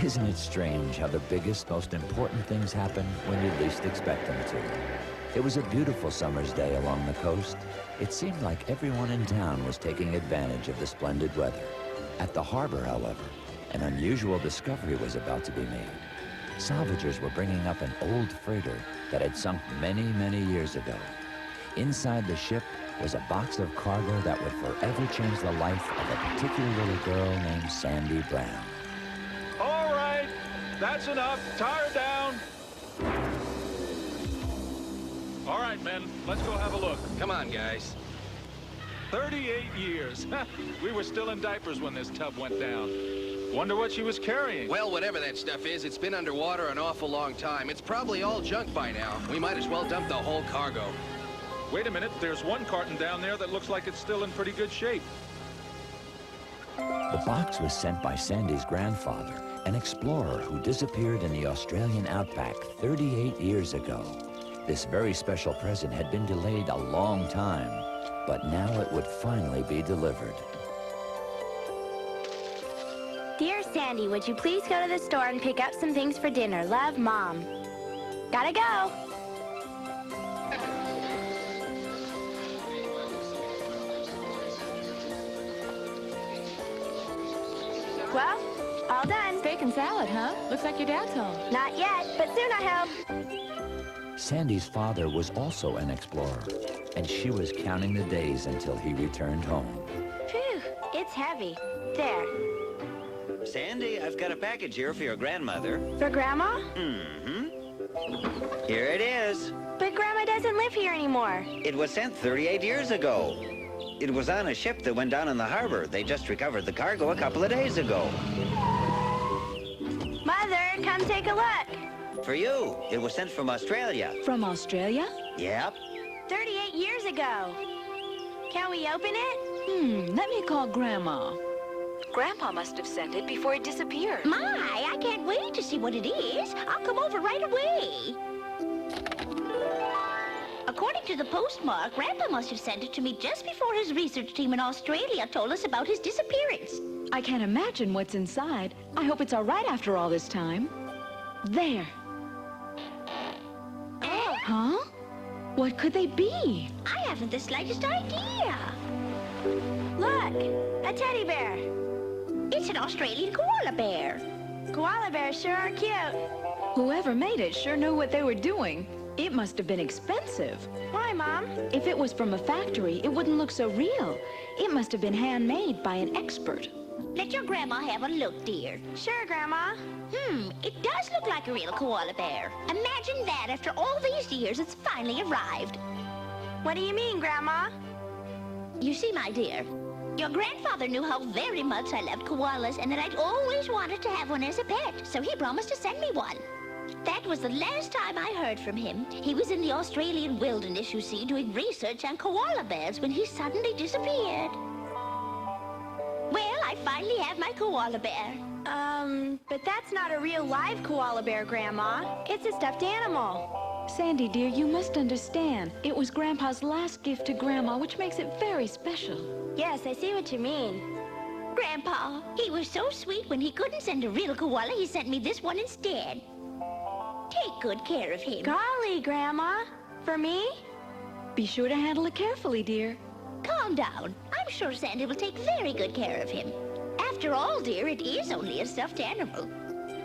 Isn't it strange how the biggest, most important things happen when you least expect them to? It was a beautiful summer's day along the coast. It seemed like everyone in town was taking advantage of the splendid weather. At the harbor, however, an unusual discovery was about to be made. Salvagers were bringing up an old freighter that had sunk many, many years ago. Inside the ship was a box of cargo that would forever change the life of a particular little girl named Sandy Brown. That's enough. Tie her down. All right, men. Let's go have a look. Come on, guys. 38 years. We were still in diapers when this tub went down. Wonder what she was carrying. Well, whatever that stuff is, it's been underwater an awful long time. It's probably all junk by now. We might as well dump the whole cargo. Wait a minute. There's one carton down there that looks like it's still in pretty good shape. The box was sent by Sandy's grandfather, an explorer who disappeared in the Australian outback 38 years ago. This very special present had been delayed a long time, but now it would finally be delivered. Dear Sandy, would you please go to the store and pick up some things for dinner? Love, Mom. Gotta go. Well, all done. Steak and salad, huh? Looks like your dad's home. Not yet, but soon I hope. Sandy's father was also an explorer, and she was counting the days until he returned home. Phew, it's heavy. There. Sandy, I've got a package here for your grandmother. For Grandma? Mm-hmm. Here it is. But Grandma doesn't live here anymore. It was sent 38 years ago. It was on a ship that went down in the harbor. They just recovered the cargo a couple of days ago. Mother, come take a look. For you. It was sent from Australia. From Australia? Yep. 38 years ago. Can we open it? Let me call Grandma. Grandpa must have sent it before it disappeared. My, I can't wait to see what it is. I'll come over right away. According to the postmark, Grandpa must have sent it to me just before his research team in Australia told us about his disappearance. I can't imagine what's inside. I hope it's all right after all this time. There. Huh? What could they be? I haven't the slightest idea. Look, a teddy bear. It's an Australian koala bear. Koala bears sure are cute. Whoever made it sure knew what they were doing. It must have been expensive. Why, Mom? If it was from a factory, it wouldn't look so real. It must have been handmade by an expert. Let your grandma have a look, dear. Sure, Grandma. It does look like a real koala bear. Imagine that after all these years, it's finally arrived. What do you mean, Grandma? You see, my dear, your grandfather knew how very much I loved koalas and that I'd always wanted to have one as a pet, so he promised to send me one. That was the last time I heard from him. He was in the Australian wilderness, you see, doing research on koala bears when he suddenly disappeared. Well, I finally have my koala bear. But that's not a real live koala bear, Grandma. It's a stuffed animal. Sandy, dear, you must understand. It was Grandpa's last gift to Grandma, which makes it very special. Yes, I see what you mean. Grandpa, he was so sweet when he couldn't send a real koala, he sent me this one instead. Take good care of him. Golly, Grandma. For me? Be sure to handle it carefully, dear. Calm down. I'm sure Sandy will take very good care of him. After all, dear, it is only a stuffed animal.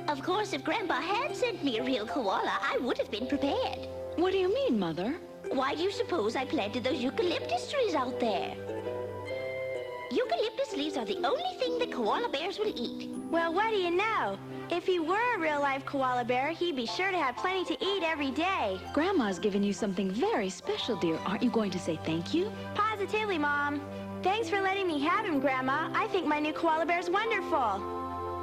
Of course, if Grandpa had sent me a real koala, I would have been prepared. What do you mean, Mother? Why do you suppose I planted those eucalyptus trees out there? Eucalyptus leaves are the only thing that koala bears will eat. Well, what do you know? If he were a real-life koala bear, he'd be sure to have plenty to eat every day. Grandma's given you something very special, dear. Aren't you going to say thank you? Positively, Mom. Thanks for letting me have him, Grandma. I think my new koala bear's wonderful.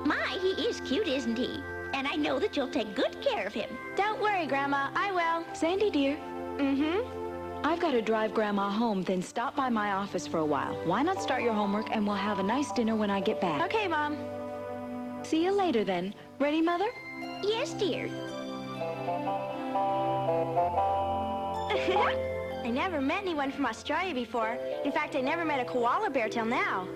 My, he is cute, isn't he? And I know that you'll take good care of him. Don't worry, Grandma. I will. Sandy, dear. Mm-hmm. I've got to drive Grandma home, then stop by my office for a while. Why not start your homework and we'll have a nice dinner when I get back? Okay, Mom. See you later, then. Ready, Mother? Yes, dear. I never met anyone from Australia before. In fact, I never met a koala bear till now.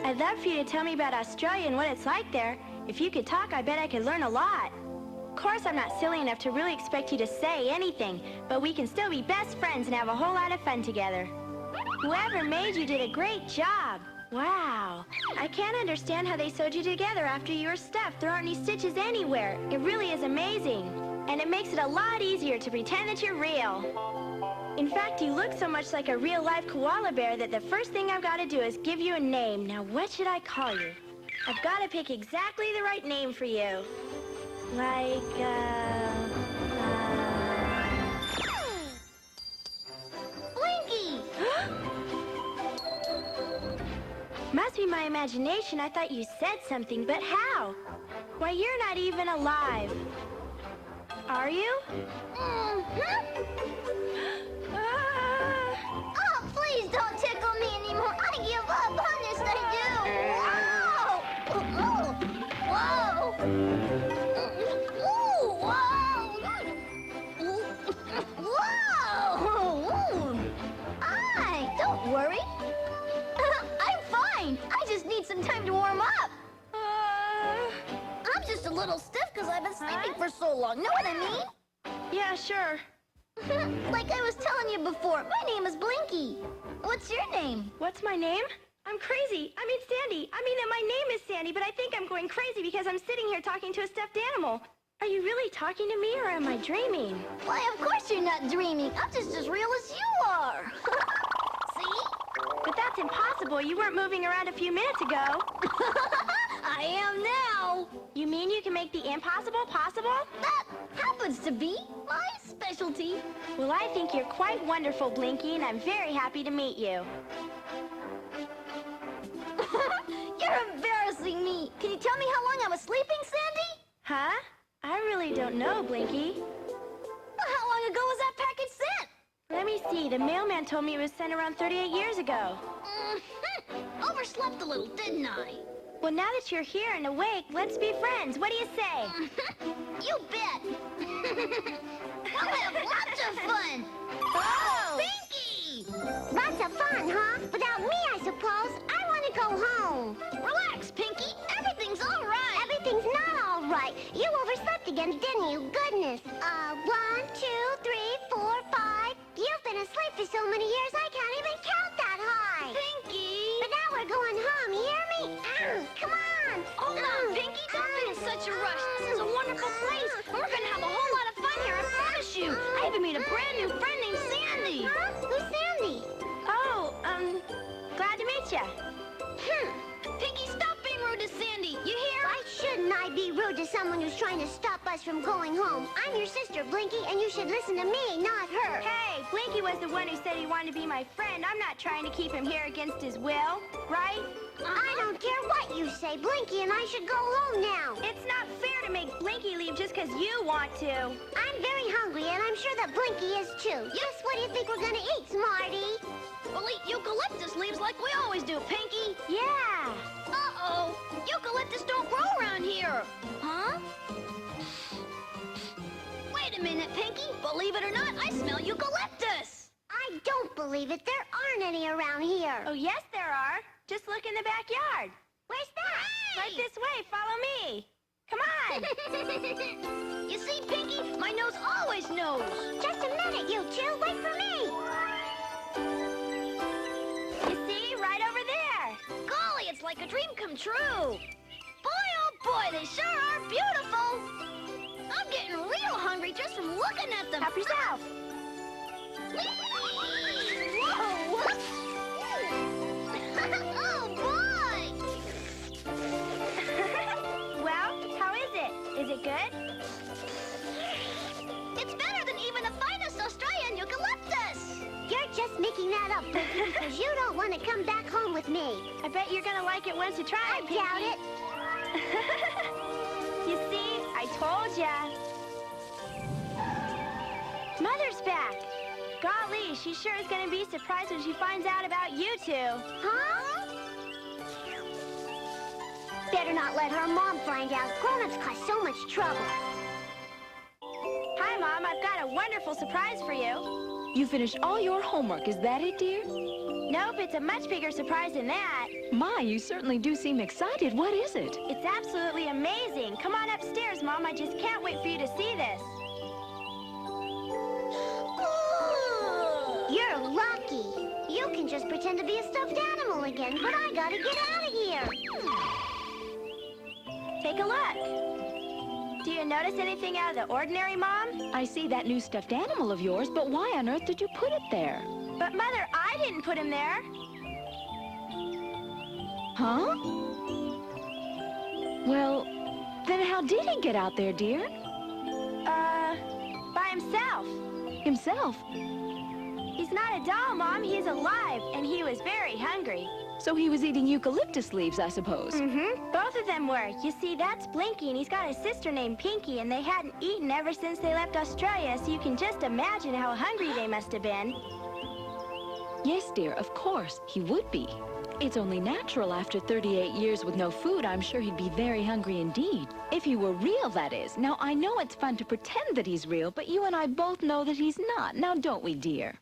I'd love for you to tell me about Australia and what it's like there. If you could talk, I bet I could learn a lot. Of course, I'm not silly enough to really expect you to say anything, but we can still be best friends and have a whole lot of fun together. Whoever made you did a great job. Wow. I can't understand how they sewed you together after you were stuffed. There aren't any stitches anywhere. It really is amazing. And it makes it a lot easier to pretend that you're real. In fact, you look so much like a real-life koala bear that the first thing I've got to do is give you a name. Now, what should I call you? I've got to pick exactly the right name for you. Like, Blinky! Must be my imagination. I thought you said something, but how? Why, you're not even alive. Are you? Mm-hmm. Ah. Oh, please don't tickle me anymore. I give up. Honest, I do. Whoa! Whoa! Whoa! Don't worry. I'm fine. I just need some time to warm up. I'm just a little stiff because I've been sleeping for so long. Know what I mean? Yeah, sure. Like I was telling you before, my name is Blinky. What's your name? What's my name? I'm crazy. I mean, Sandy. I mean that my name is Sandy, but I think I'm going crazy because I'm sitting here talking to a stuffed animal. Are you really talking to me, or am I dreaming? Why, of course you're not dreaming. I'm just as real as you are. See? But that's impossible. You weren't moving around a few minutes ago. I am now. You mean you can make the impossible possible? That happens to be my specialty. Well, I think you're quite wonderful, Blinky, and I'm very happy to meet you. You're embarrassing me. Can you tell me how long I was sleeping, Sandy? Huh? I really don't know, Blinky. How long ago was that package sent? Let me see. The mailman told me it was sent around 38 years ago. Overslept a little, didn't I? Well, now that you're here and awake, let's be friends. What do you say? You bet. We'll have lots of fun. Oh! Pinky! Lots of fun, huh? Without me, I suppose. I want to go home. Relax, Pinky. Everything's all right. Everything's not all right. You overslept again, didn't you? Goodness. 1, 2, 3, 4, 5. You've been asleep for so many years, I can't even count that high. Pinky! But now we're going home, you hear me? Come on. Hold on, Pinky. Don't be in such a rush. This is a wonderful place. We're going to have a whole lot of fun here, I promise you. I even made a brand new friend named Sandy. Huh? Who's Sandy? Oh, glad to meet you. Pinky, stop being rude to Sandy. You hear? Why shouldn't I be rude to someone who's trying to stop us from going home? I'm your sister, Blinky, and you should listen to me, not her. Hey, Blinky was the one who said he wanted to be my friend. I'm not trying to keep him here against his will, right? I don't care what you say. Blinky and I should go home now. It's not fair to make Blinky leave just because you want to. I'm very hungry, and I'm sure that Blinky is too. Yes, what do you think we're gonna eat, Smarty? We'll eat eucalyptus leaves like we always do, Pinky. Yeah. Uh-oh. Eucalyptus don't grow around here. Huh? Wait Wait a minute, Pinky. Believe it or not, I smell eucalyptus. I don't believe it. There aren't any around here. Oh, yes, there are. Just look in the backyard. Where's that? Right this way. Follow me. Come on. You see, Pinky, my nose always knows. Just a minute, you two. Wait for me. You see? Right over there. Golly, it's like a dream come true. Boy, oh boy, they sure are beautiful. I'm getting real hungry just from looking at them. Help yourself. Whoa! Oh, boy! Well, how is it? Is it good? It's better than even the finest Australian eucalyptus. You're just making that up, Blinky, because you don't want to come back home with me. I bet you're gonna like it once you try I it, doubt it. You see? I told ya. Mother's back. Golly, she sure is gonna be surprised when she finds out about you two. Huh? Better not let her mom find out. Grown-ups cause so much trouble. Hi, Mom. I've got a wonderful surprise for you. You finished all your homework, is that it, dear? Nope, it's a much bigger surprise than that. My, you certainly do seem excited. What is it? It's absolutely amazing. Come on upstairs, Mom. I just can't wait for you to see this. You're lucky. You can just pretend to be a stuffed animal again, but I gotta get out of here. Take a look. Do you notice anything out of the ordinary, Mom? I see that new stuffed animal of yours, but why on earth did you put it there? But, Mother, I didn't put him there. Huh? Well, then how did he get out there, dear? By himself. Himself? He's not a doll, Mom. He's alive, and he was very hungry. So he was eating eucalyptus leaves, I suppose. Mm-hmm. Both of them were. You see, that's Blinky, and he's got a sister named Pinky, and they hadn't eaten ever since they left Australia, so you can just imagine how hungry they must have been. Yes, dear, of course, he would be. It's only natural after 38 years with no food, I'm sure he'd be very hungry indeed. If he were real, that is. Now, I know it's fun to pretend that he's real, but you and I both know that he's not. Now, don't we, dear?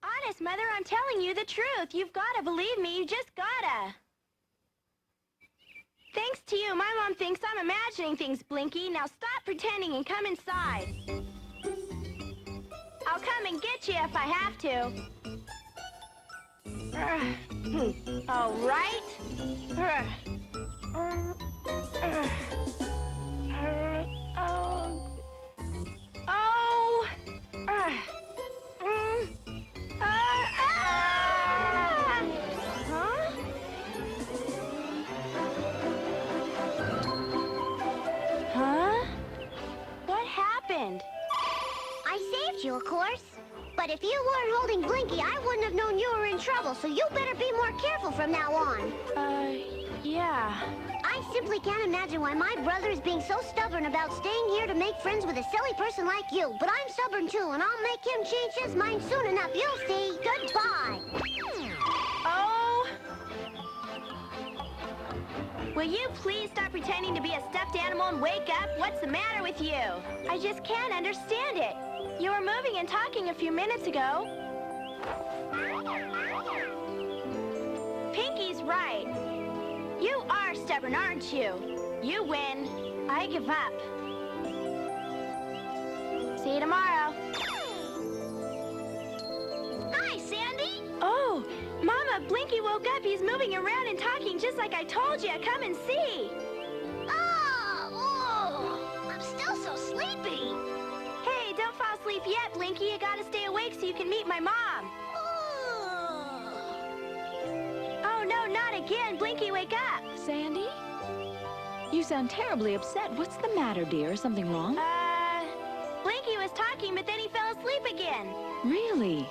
Honest, Mother, I'm telling you the truth. You've got to believe me. You just gotta. Thanks to you, my mom thinks I'm imagining things, Blinky. Now stop pretending and come inside. I'll come and get you if I have to. All right. What happened? I saved you, of course. But if you weren't holding Blinky, I wouldn't have known you were in trouble, so you better be more careful from now on. Yeah. I simply can't imagine why my brother is being so stubborn about staying here to make friends with a silly person like you. But I'm stubborn too, and I'll make him change his mind soon enough. You'll see. Goodbye. Oh. Will you please stop pretending to be a stuffed animal and wake up? What's the matter with you? I just can't understand it. You were moving and talking a few minutes ago. Pinky's right. You are stubborn, aren't you? You win. I give up. See you tomorrow. Hi, Sandy. Oh, Mama, Blinky woke up. He's moving around and talking just like I told you. Come and see. Oh, I'm still so sleepy. Hey, don't fall asleep yet, Blinky. You gotta stay awake so you can meet my mom. Oh, no, not again. Blinky, wake up. Sandy? You sound terribly upset. What's the matter, dear? Something wrong? Blinky was talking, but then he fell asleep again. Really?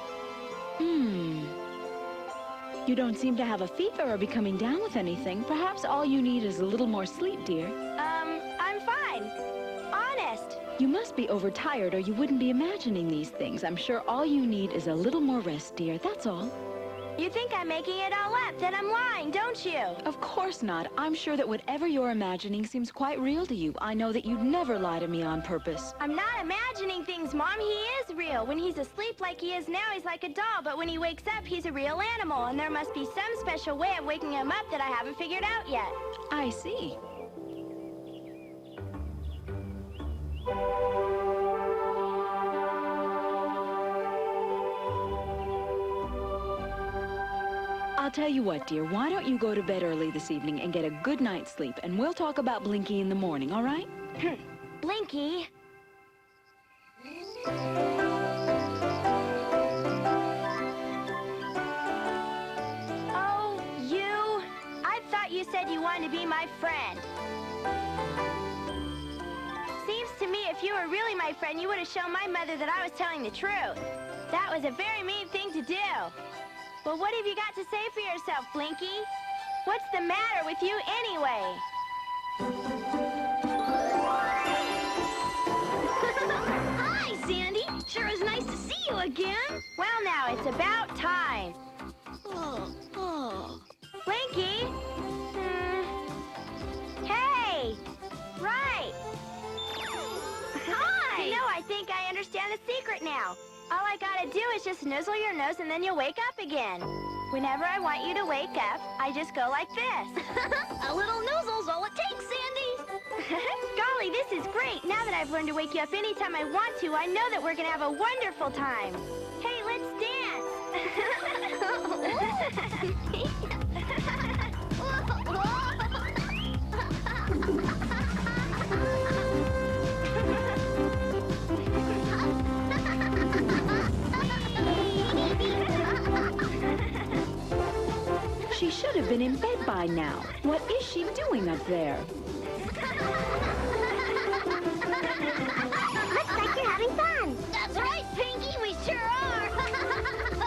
You don't seem to have a fever or be coming down with anything. Perhaps all you need is a little more sleep, dear. I'm fine. Honest. You must be overtired or you wouldn't be imagining these things. I'm sure all you need is a little more rest, dear. That's all. You think I'm making it all up, then I'm lying, don't you? Of course not. I'm sure that whatever you're imagining seems quite real to you. I know that you'd never lie to me on purpose. I'm not imagining things, Mom. He is real. When he's asleep like he is now, he's like a doll. But when he wakes up, he's a real animal. And there must be some special way of waking him up that I haven't figured out yet. I see. I'll tell you what, dear. Why don't you go to bed early this evening and get a good night's sleep, and we'll talk about Blinky in the morning, all right? Blinky. Oh, you? I thought you said you wanted to be my friend. Seems to me if you were really my friend, you would have shown my mother that I was telling the truth. That was a very mean thing to do. Well, what have you got to say for yourself, Blinky? What's the matter with you anyway? Hi, Sandy. Sure is nice to see you again. Well, now, it's about time. Blinky? Hey! Right! Hi! You know, I think I understand the secret now. All I gotta do is just nuzzle your nose and then you'll wake up again. Whenever I want you to wake up, I just go like this. A little noozle's all it takes, Sandy. Golly, this is great. Now that I've learned to wake you up anytime I want to, I know that we're gonna have a wonderful time. Hey, let's dance. She should have been in bed by now. What is she doing up there? Looks like you're having fun. That's right, Pinky, we sure are.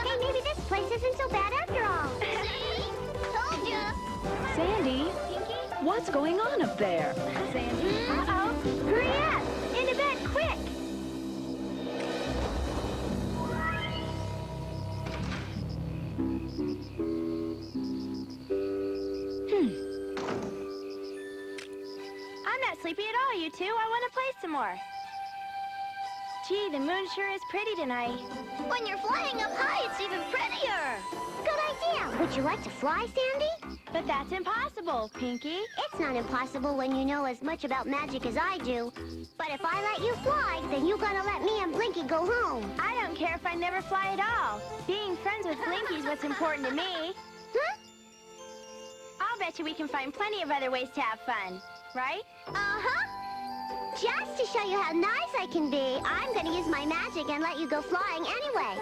Hey, maybe this place isn't so bad after all. See? Told ya. Sandy, what's going on up there? Sandy? Uh-oh. Hurry up. Into bed, quick. I'm not sleepy at all, you two. I want to play some more. Gee, the moon sure is pretty tonight. When you're flying up high, it's even prettier. Good idea. Would you like to fly, Sandy? But that's impossible, Pinky. It's not impossible when you know as much about magic as I do. But if I let you fly, then you gotta let me and Blinky go home. I don't care if I never fly at all. Being friends with Blinky's what's important to me. Huh? I'll bet you we can find plenty of other ways to have fun, right? Uh-huh. Just to show you how nice I can be, I'm gonna use my magic and let you go flying anyway.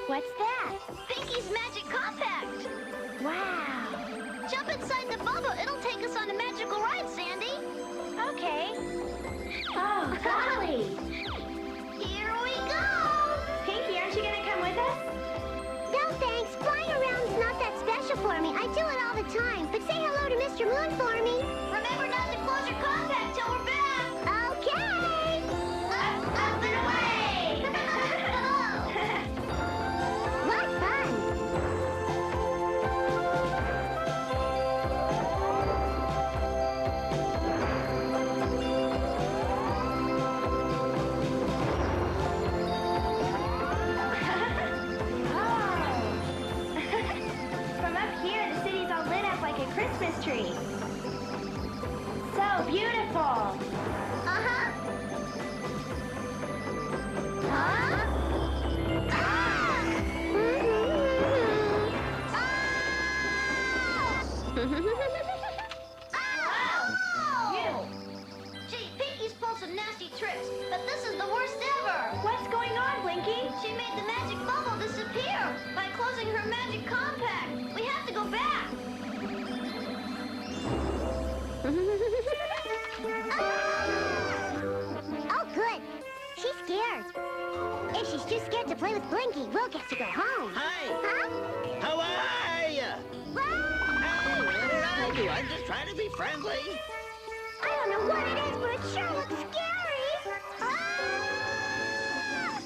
What's that? Pinky's magic compact. Wow. Jump inside the bubble. It'll take us on a magical ride, Sandy. Okay. Oh, golly. Here we go. Pinky, aren't you gonna come with us? No thanks, flying around's not that special for me. I do it all the time. But say hello to Mr. Moon for me. Remember not to close your compact till we're back. Okay. Up and away. What fun. From up here, the city's all lit up like a Christmas tree. So beautiful. Uh-huh. Huh? Ah! You. Gee, Pinky's pulled some nasty tricks, but this is the worst ever. What's going on, Blinky? She made the magic bubble disappear by closing her magic compact. We have to go back. Oh, good. She's scared. If she's too scared to play with Blinky, we'll get to go home. Hi. Huh? How are ya? Hey, what did I do? I'm just trying to be friendly. I don't know what it is, but it sure looks scary. Ah!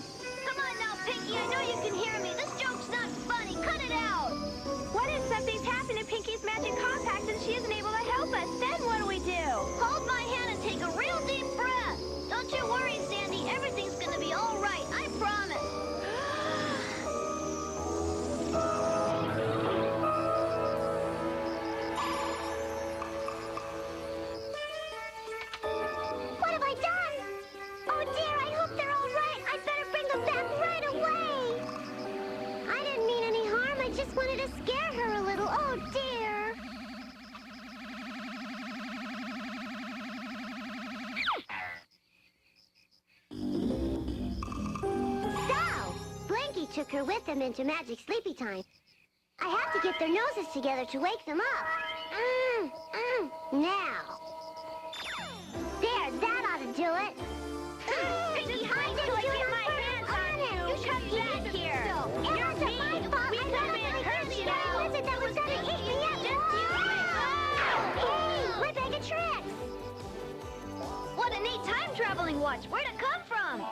Come on now, Pinky. I know you can hear me. This joke's not funny. Cut it out. took her with them into Magic Sleepy Time. I have to get their noses together to wake them up. Now. There, that ought to do it. Just wait till I get my hands on you. You come back here. You're mean. We could have been hurt, you know. What was it that was going to eat me up? Just you wait. Hey, we're back at tricks. What a neat time-traveling watch. Where'd it come from?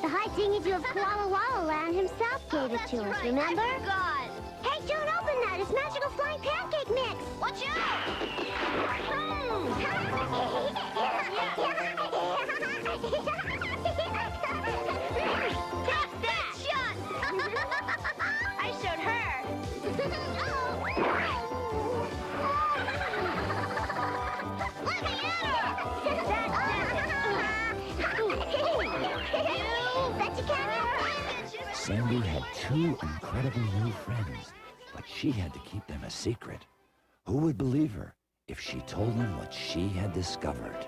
The high dingy of Koala Walla Land himself gave it to us, remember? I forgot. Hey, don't open that. It's magical flying pancake mix. Watch out! Tap that shot! I showed her. Let me at her! Sandy had two incredible new friends, but she had to keep them a secret. Who would believe her if she told them what she had discovered?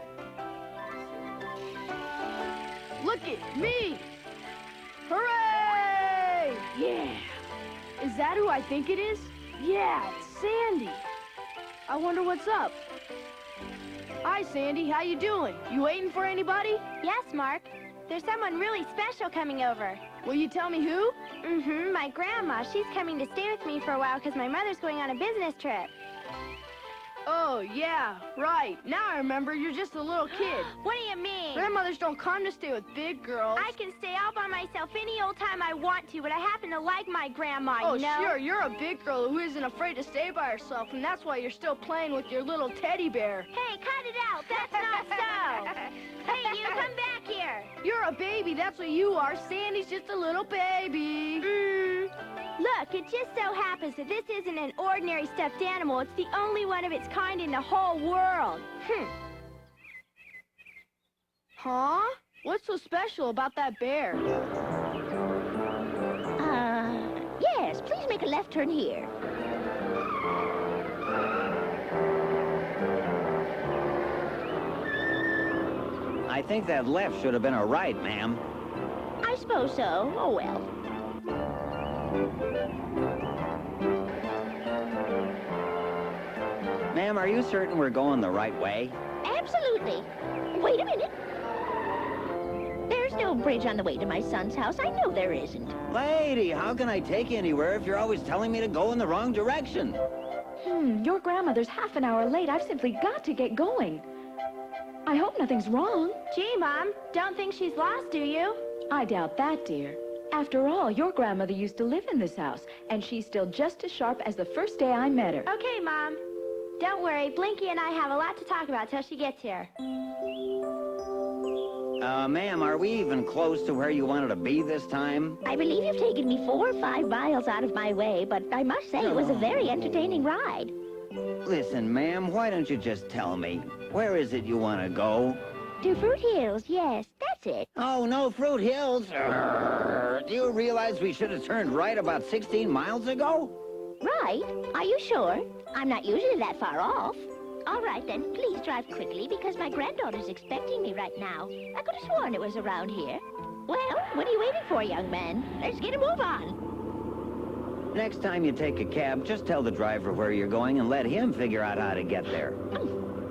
Look at me! Hooray! Yeah! Is that who I think it is? Yeah, it's Sandy. I wonder what's up. Hi, Sandy. How you doing? You waiting for anybody? Yes, Mark. There's someone really special coming over. Will you tell me who? My grandma. She's coming to stay with me for a while because my mother's going on a business trip. Oh, yeah, right. Now I remember, you're just a little kid. What do you mean? Grandmothers don't come to stay with big girls. I can stay out by myself any old time I want to, but I happen to like my grandma, Oh, you know? sure, you're a big girl who isn't afraid to stay by herself, and that's why you're still playing with your little teddy bear. Hey, cut it out. That's not so. Hey, you, come back here. You're a baby, that's what you are. Sandy's just a little baby. Look, it just so happens that this isn't an ordinary stuffed animal. It's the only one of its kind in the whole world. Huh? What's so special about that bear? Yes, please make a left turn here. I think that left should have been a right, ma'am. I suppose so. Oh, well. Ma'am, are you certain we're going the right way? Absolutely. Wait a minute. There's no bridge on the way to my son's house. I know there isn't. Lady, how can I take you anywhere if you're always telling me to go in the wrong direction? Your grandmother's half an hour late. I've simply got to get going. I hope nothing's wrong. Gee, Mom, don't think she's lost, do you? I doubt that, dear. After all, your grandmother used to live in this house, and she's still just as sharp as the first day I met her. Okay, Mom. Don't worry, Blinky and I have a lot to talk about till she gets here. Ma'am, are we even close to where you wanted to be this time? I believe you've taken me 4 or 5 miles out of my way, but I must say it was a very entertaining ride. Listen, ma'am, why don't you just tell me? Where is it you want to go? To Fruit Hills, yes, that's it. Oh, no, Fruit Hills. Do you realize we should have turned right about 16 miles ago? Right? Are you sure? I'm not usually that far off. All right, then, please drive quickly because my granddaughter's expecting me right now. I could have sworn it was around here. Well, what are you waiting for, young man? Let's get a move on. Next time you take a cab, just tell the driver where you're going and let him figure out how to get there.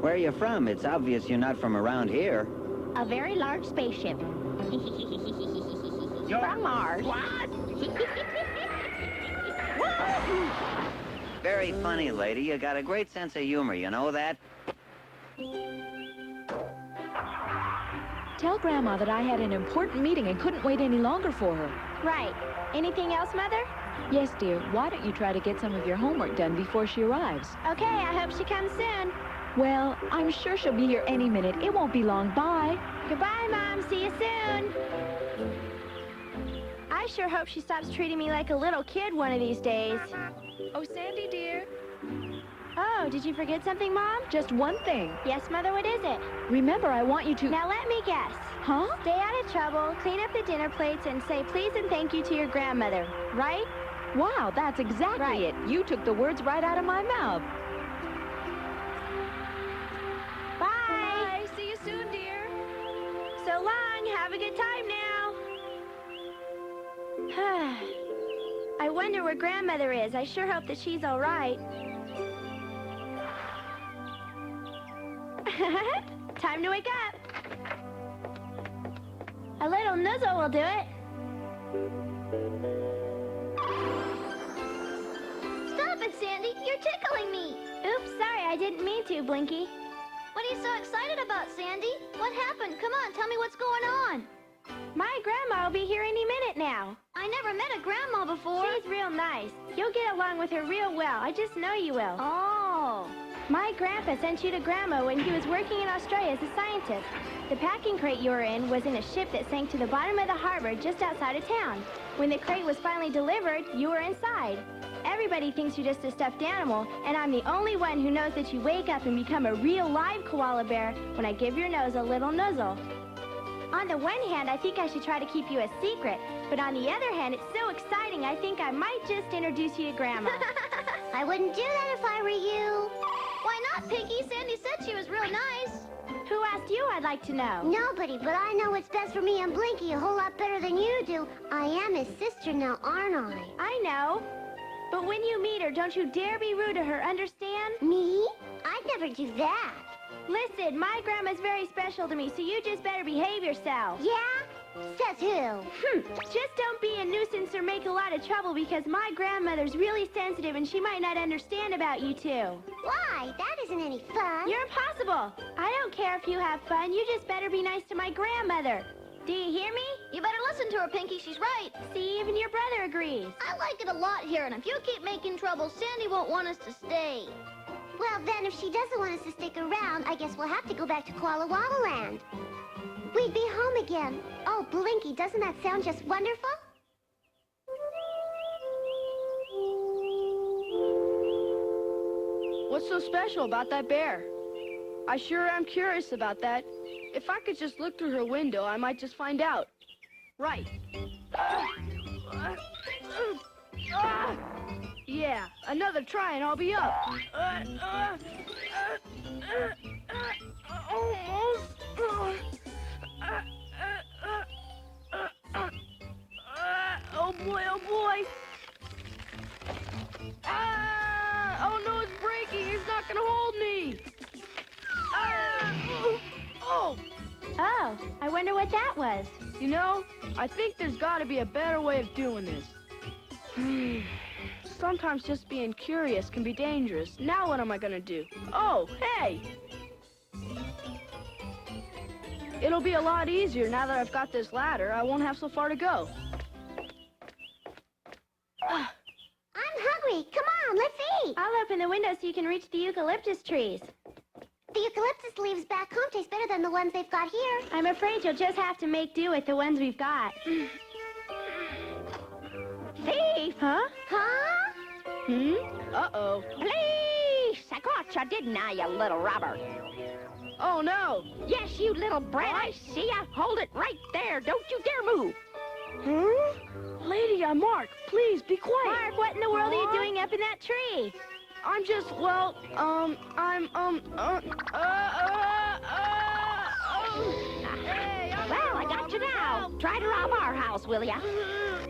Where are you from? It's obvious you're not from around here. A very large spaceship. From Mars. What? Very funny, lady. You got a great sense of humor, you know that? Tell Grandma that I had an important meeting and couldn't wait any longer for her. Right. Anything else, Mother? Yes, dear. Why don't you try to get some of your homework done before she arrives? Okay, I hope she comes soon. Well, I'm sure she'll be here any minute. It won't be long. Bye. Goodbye, Mom. See you soon. I sure hope she stops treating me like a little kid one of these days. Oh, Sandy, dear. Oh, did you forget something, Mom? Just one thing. Yes, Mother, what is it? Remember, I want you to... Now let me guess. Huh? Stay out of trouble, clean up the dinner plates, and say please and thank you to your grandmother, right? Wow, that's exactly it. You took the words right out of my mouth. Bye. Bye. See you soon, dear. So long. Have a good time now. I wonder where Grandmother is. I sure hope that she's all right. Time to wake up. A little nuzzle will do it. Stop it, Sandy. You're tickling me. Oops, sorry, I didn't mean to, Blinky. What are you so excited about, Sandy? What happened? Come on, tell me what's going on. My grandma will be here any minute now. I never met a grandma before. She's real nice. You'll get along with her real well. I just know you will. Oh. My grandpa sent you to Grandma when he was working in Australia as a scientist. The packing crate you were in was in a ship that sank to the bottom of the harbor just outside of town. When the crate was finally delivered, you were inside. Everybody thinks you're just a stuffed animal, and I'm the only one who knows that you wake up and become a real live koala bear when I give your nose a little nuzzle. On the one hand, I think I should try to keep you a secret, but on the other hand, it's so exciting, I think I might just introduce you to Grandma. I wouldn't do that if I were you. Why not, Pinky? Sandy said she was real nice. Who asked you, I'd like to know? Nobody, but I know what's best for me and Blinky a whole lot better than you do. I am his sister now, aren't I? I know. But when you meet her, don't you dare be rude to her, understand? Me? I'd never do that. Listen, my grandma's very special to me, so you just better behave yourself. Yeah? Says who? Just don't be a nuisance or make a lot of trouble because my grandmother's really sensitive and she might not understand about you two. Why? That isn't any fun. You're impossible. I don't care if you have fun. You just better be nice to my grandmother. Do you hear me? You better listen to her, Pinky. She's right. See, even your brother agrees. I like it a lot here, and if you keep making trouble, Sandy won't want us to stay. Well, then, if she doesn't want us to stick around, I guess we'll have to go back to Koala Land. We'd be home again. Oh, Blinky, doesn't that sound just wonderful? What's so special about that bear? I sure am curious about that. If I could just look through her window, I might just find out. Right. Yeah, another try and I'll be up. Almost. Oh boy, oh boy. Oh no, it's breaking. It's not gonna hold me. Oh, I wonder what that was. you know, I think there's got to be a better way of doing this. Sometimes just being curious can be dangerous. Now what am I gonna do? Oh, hey! It'll be a lot easier now that I've got this ladder. I won't have so far to go. I'm hungry. Come on, let's eat. I'll open the window so you can reach the eucalyptus trees. The eucalyptus leaves back home taste better than the ones they've got here. I'm afraid you'll just have to make do with the ones we've got. Thief! Huh? Huh? Uh-oh. Please! I caught you, didn't I, you little robber? Oh, no. Yes, you little brat. I see ya. Hold it right there. Don't you dare move. Lady, I'm Mark. Please, be quiet. Mark, what in the world are you doing up in that tree? I'm just, well, hey, Well, I got you now. Try to rob our house, will ya?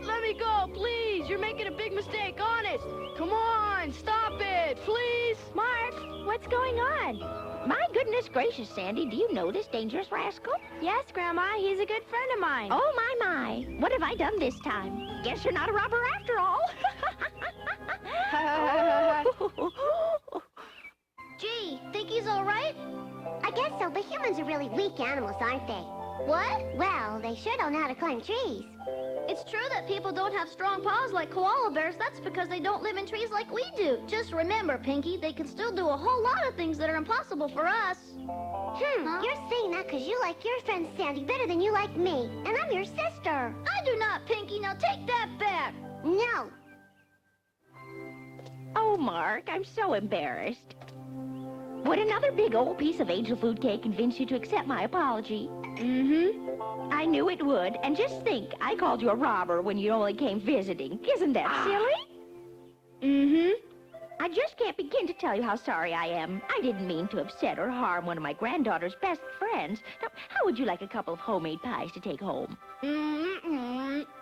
Let me go, please. You're making a big mistake, honest. Come on, stop it, please. Mark, what's going on? My goodness gracious, Sandy, do you know this dangerous rascal? Yes, Grandma, he's a good friend of mine. Oh, my. What have I done this time? Guess you're not a robber after all. Gee, think he's all right? I guess so, but humans are really weak animals, aren't they? What? Well, they sure don't know how to climb trees. It's true that people don't have strong paws like koala bears. That's because they don't live in trees like we do. Just remember, Pinky, they can still do a whole lot of things that are impossible for us. You're saying that because you like your friend Sandy better than you like me, and I'm your sister. I do not, Pinky. Now take that back. No. Oh, Mark, I'm so embarrassed. Would another big old piece of angel food cake convince you to accept my apology? I knew it would. And just think, I called you a robber when you only came visiting. Isn't that silly? I just can't begin to tell you how sorry I am. I didn't mean to upset or harm one of my granddaughter's best friends. Now, how would you like a couple of homemade pies to take home?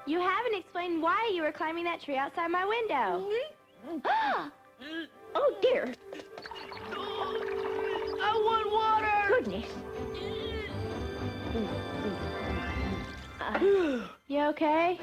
You haven't explained why you were climbing that tree outside my window. Oh, dear. I want water! Goodness. You okay?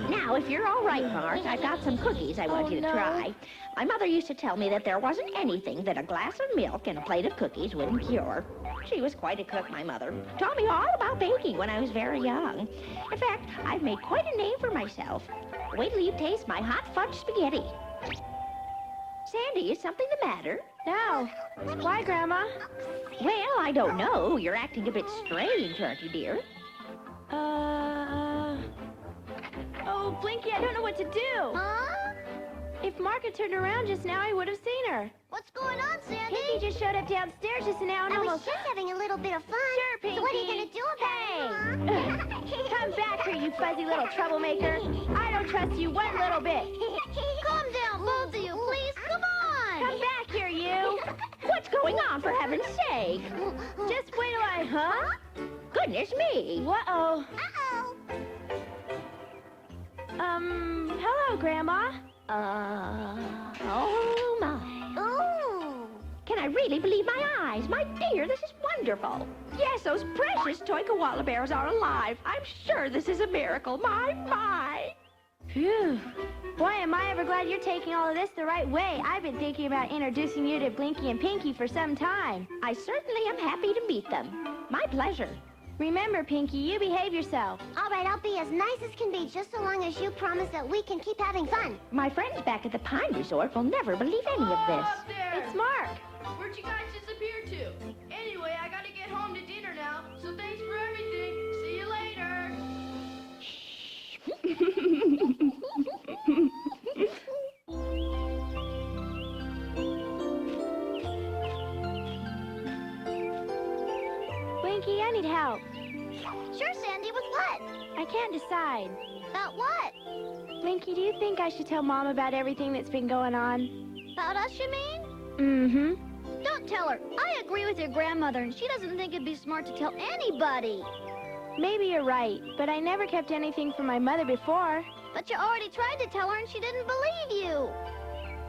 Now, if you're all right, Mart, I've got some cookies I want you to try. My mother used to tell me that there wasn't anything that a glass of milk and a plate of cookies wouldn't cure. She was quite a cook, my mother. Taught me all about baking when I was very young. In fact, I've made quite a name for myself. Wait till you taste my hot fudge spaghetti. Sandy, is something the matter? No. Why, Grandma? Well, I don't know. You're acting a bit strange, aren't you, dear? Oh, Blinky, I don't know what to do. Huh? If Mark had turned around just now, I would have seen her. What's going on, Sandy? Pinky just showed up downstairs just now and I was almost... just having a little bit of fun. Sure, Pinky. So what are you going to do about it, huh? Come back here, you fuzzy little troublemaker. I don't trust you one little bit. Calm down, both of you, please. Come on. Come back here, you. What's going on, for heaven's sake? Just wait till I... Huh? Goodness me. Uh-oh. Uh-oh. Hello, Grandma. Oh, my. Ooh. Can I really believe my eyes? My dear, this is wonderful. Yes, those precious toy koala bears are alive. I'm sure this is a miracle. My. Phew. Boy, am I ever glad you're taking all of this the right way. I've been thinking about introducing you to Blinky and Pinky for some time. I certainly am happy to meet them. My pleasure. Remember, Pinky, you behave yourself. All right, I'll be as nice as can be, just so long as you promise that we can keep having fun. My friends back at the Pine Resort will never believe any of this. Up there! It's Mark. Where'd you guys disappear to? Anyway, I gotta get home to dinner now, so thanks for everything. See you later. Blinky, I need help. Sure, Sandy, with what? I can't decide. About what? Blinky, do you think I should tell Mom about everything that's been going on? About us, you mean? Mm-hmm. Don't tell her. I agree with your grandmother, and she doesn't think it'd be smart to tell anybody. Maybe you're right, but I never kept anything from my mother before. But you already tried to tell her, and she didn't believe you.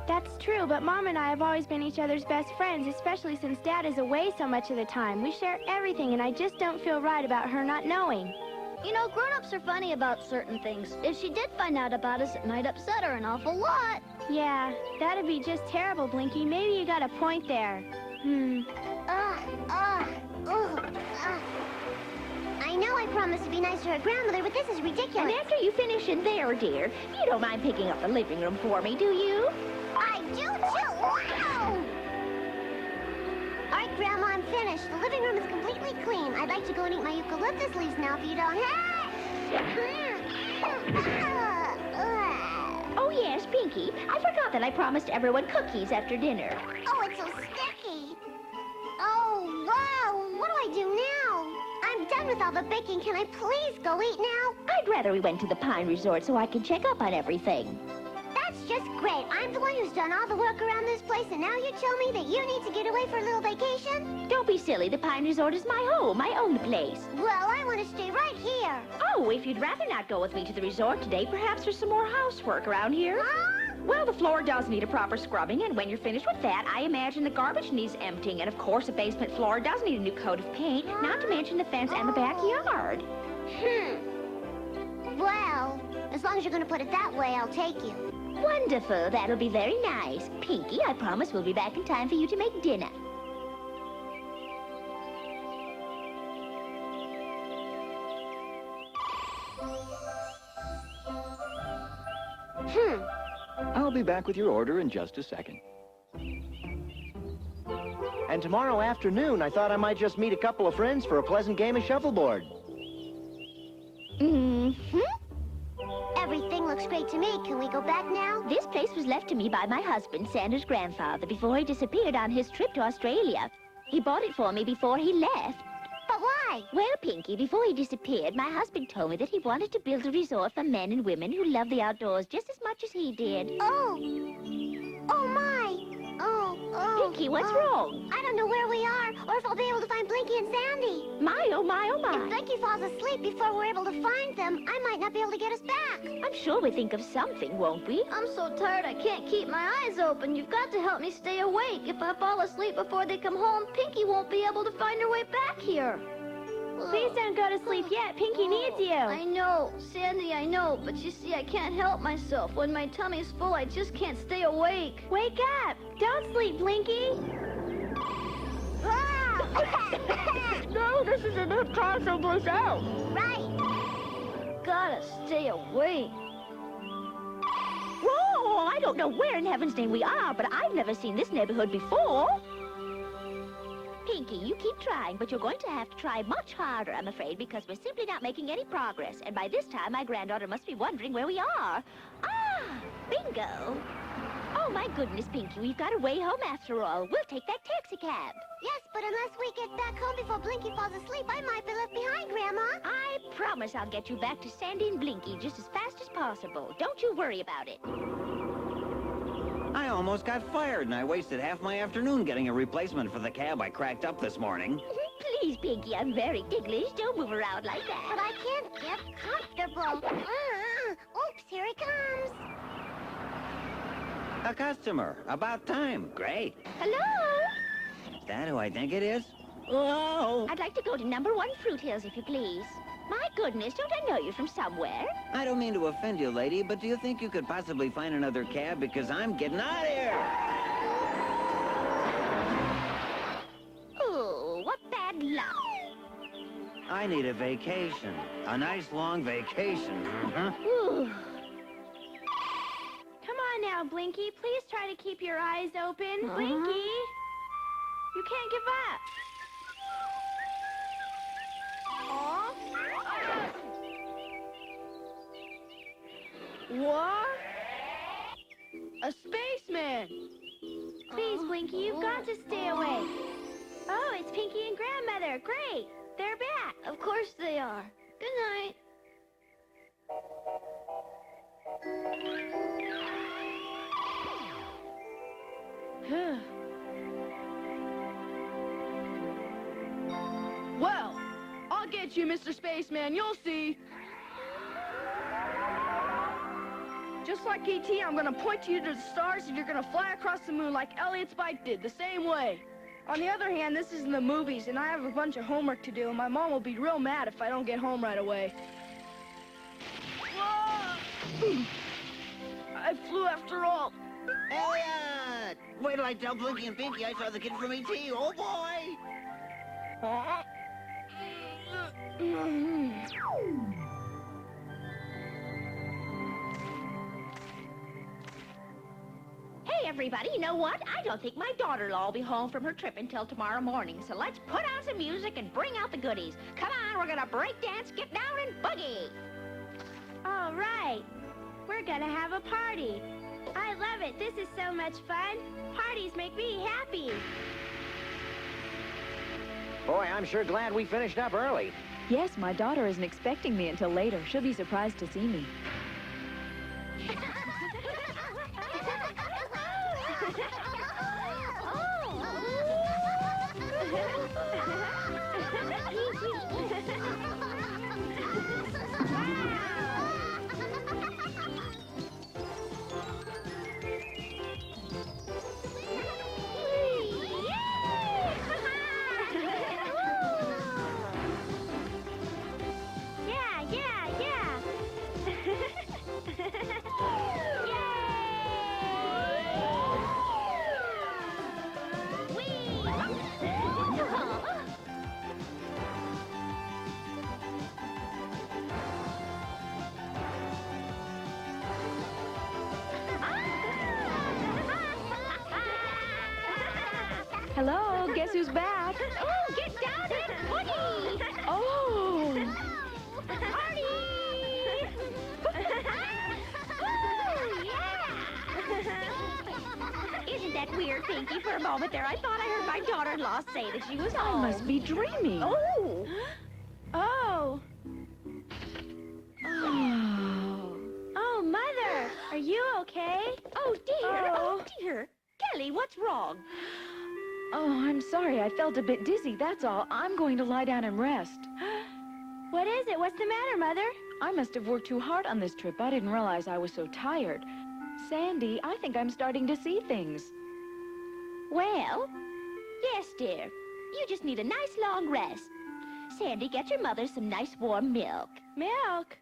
That's true, but Mom and I have always been each other's best friends, especially since Dad is away so much of the time. We share everything, and I just don't feel right about her not knowing. You know, grown-ups are funny about certain things. If she did find out about us, it might upset her an awful lot. Yeah, that'd be just terrible, Blinky. Maybe you got a point there. I know I promised to be nice to her grandmother, but this is ridiculous. And after you finish in there, dear, you don't mind picking up the living room for me, do you? I do, too. Wow! All right, Grandma, I'm finished. The living room is completely clean. I'd like to go and eat my eucalyptus leaves now if you don't. Oh, yes, Pinky. I forgot that I promised everyone cookies after dinner. Oh, it's so sticky. Oh, wow. What do I do now? I'm done with all the baking. Can I please go eat now? I'd rather we went to the Pine Resort so I could check up on everything. That's just great. I'm the one who's done all the work around this place, and now you tell me that you need to get away for a little vacation? Don't be silly. The Pine Resort is my home, my own place. Well, I want to stay right here. Oh, if you'd rather not go with me to the resort today, perhaps there's some more housework around here. Huh? Well, the floor does need a proper scrubbing, and when you're finished with that, I imagine the garbage needs emptying, and of course, the basement floor does need a new coat of paint, not to mention the fence and the backyard. Well, as long as you're going to put it that way, I'll take you. Wonderful. That'll be very nice. Pinky, I promise we'll be back in time for you to make dinner. I'll be back with your order in just a second. And tomorrow afternoon, I thought I might just meet a couple of friends for a pleasant game of shuffleboard. Everything looks great to me. Can we go back now? This place was left to me by my husband, Sandra's grandfather, before he disappeared on his trip to Australia. He bought it for me before he left. But why? Well, Pinky, before he disappeared, my husband told me that he wanted to build a resort for men and women who love the outdoors just as much as he did. Oh. Oh, my. Oh. Pinky, what's wrong? I don't know where we are, or if I'll be able to find Blinky and Sandy. My, oh my, oh my. If Blinky falls asleep before we're able to find them, I might not be able to get us back. I'm sure we think of something, won't we? I'm so tired I can't keep my eyes open. You've got to help me stay awake. If I fall asleep before they come home, Pinky won't be able to find her way back here. Please don't go to sleep yet. Pinky needs you. I know, Sandy, I know, but you see, I can't help myself. When my tummy's full, I just can't stay awake. Wake up. Don't sleep, Blinky. No, this is a good time someplace else. Right. Gotta stay awake. Whoa, I don't know where in heaven's name we are, but I've never seen this neighborhood before. Pinky, you keep trying, but you're going to have to try much harder, I'm afraid, because we're simply not making any progress. And by this time, my granddaughter must be wondering where we are. Ah, bingo. Oh, my goodness, Pinky, we've got a way home after all. We'll take that taxi cab. Yes, but unless we get back home before Blinky falls asleep, I might be left behind, Grandma. I promise I'll get you back to Sandy and Blinky just as fast as possible. Don't you worry about it. I almost got fired, and I wasted half my afternoon getting a replacement for the cab I cracked up this morning. Please, Pinky, I'm very ticklish. Don't move around like But that. I can't get comfortable. Oops, here he comes. A customer. About time. Great. Hello? Is that who I think it is? Whoa! I'd like to go to number 1 Fruit Hills, if you please. My goodness, don't I know you from somewhere? I don't mean to offend you, lady, but do you think you could possibly find another cab? Because I'm getting out of here! Oh, what bad luck. I need a vacation. A nice long vacation. Whew. Come on now, Blinky. Please try to keep your eyes open. Blinky, you can't give up. Aw. What? A spaceman! Please, Blinky, you've got to stay awake. Oh, it's Pinky and Grandmother. Great. They're back. Of course they are. Good night. Well, I'll get you, Mr. Spaceman. You'll see. Just like E.T., I'm gonna point you to the stars and you're gonna fly across the moon like Elliot's bike did, the same way. On the other hand, this is in the movies, and I have a bunch of homework to do, and my mom will be real mad if I don't get home right away. Whoa! I flew after all. Elliot! Wait till I tell Blinky and Pinky I saw the kid from E.T. Oh, boy! Hey, everybody, you know what? I don't think my daughter-in-law will be home from her trip until tomorrow morning, so let's put on some music and bring out the goodies. Come on, we're gonna break dance, get down, and boogie. All right. We're gonna have a party. I love it. This is so much fun. Parties make me happy. Boy, I'm sure glad we finished up early. Yes, my daughter isn't expecting me until later. She'll be surprised to see me. Hello, guess who's back? Oh, get down and boogie! Oh! Party! Isn't that weird, Pinky? For a moment there, I thought I heard my daughter-in-law say that she was I home. must be dreaming. Oh! Oh. Oh. Oh, Mother. Are you okay? Oh, dear. Oh. Oh, dear. Ellie, what's wrong? Oh, I'm sorry. I felt a bit dizzy, that's all. I'm going to lie down and rest. What is it? What's the matter, Mother? I must have worked too hard on this trip. I didn't realize I was so tired. Sandy, I think I'm starting to see things. Well, yes, dear. You just need a nice long rest. Sandy, get your mother some nice warm milk. Milk?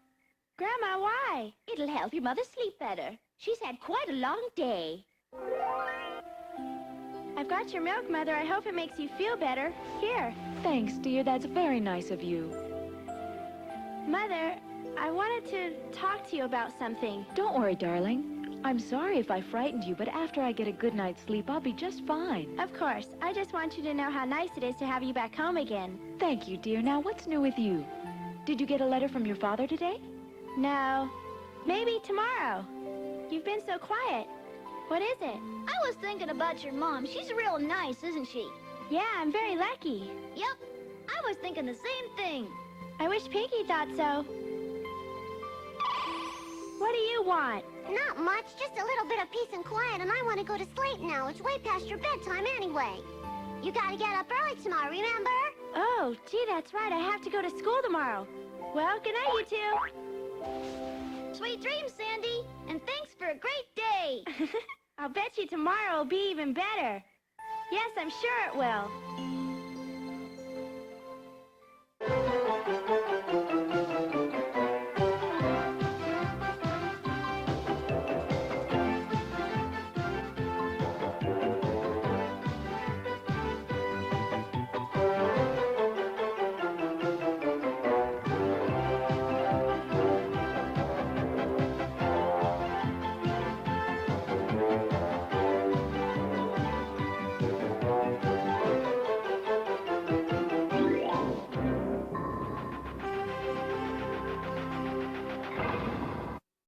Grandma, why? It'll help your mother sleep better. She's had quite a long day. I've got your milk, Mother. I hope it makes you feel better. Here. Thanks, dear. That's very nice of you. Mother, I wanted to talk to you about something. Don't worry, darling. I'm sorry if I frightened you, but after I get a good night's sleep, I'll be just fine. Of course. I just want you to know how nice it is to have you back home again. Thank you, dear. Now, what's new with you? Did you get a letter from your father today? No. Maybe tomorrow. You've been so quiet. What is it? I was thinking about your mom. She's real nice, isn't she? Yeah, I'm very lucky. Yep. I was thinking the same thing. I wish Pinky thought so. What do you want? Not much, just a little bit of peace and quiet, and I want to go to sleep now. It's way past your bedtime anyway. You gotta get up early tomorrow, remember? Oh, gee, that's right. I have to go to school tomorrow. Well, good night, you two. Sweet dreams, Sandy, and thanks for a great day. I'll bet you tomorrow will be even better. Yes, I'm sure it will.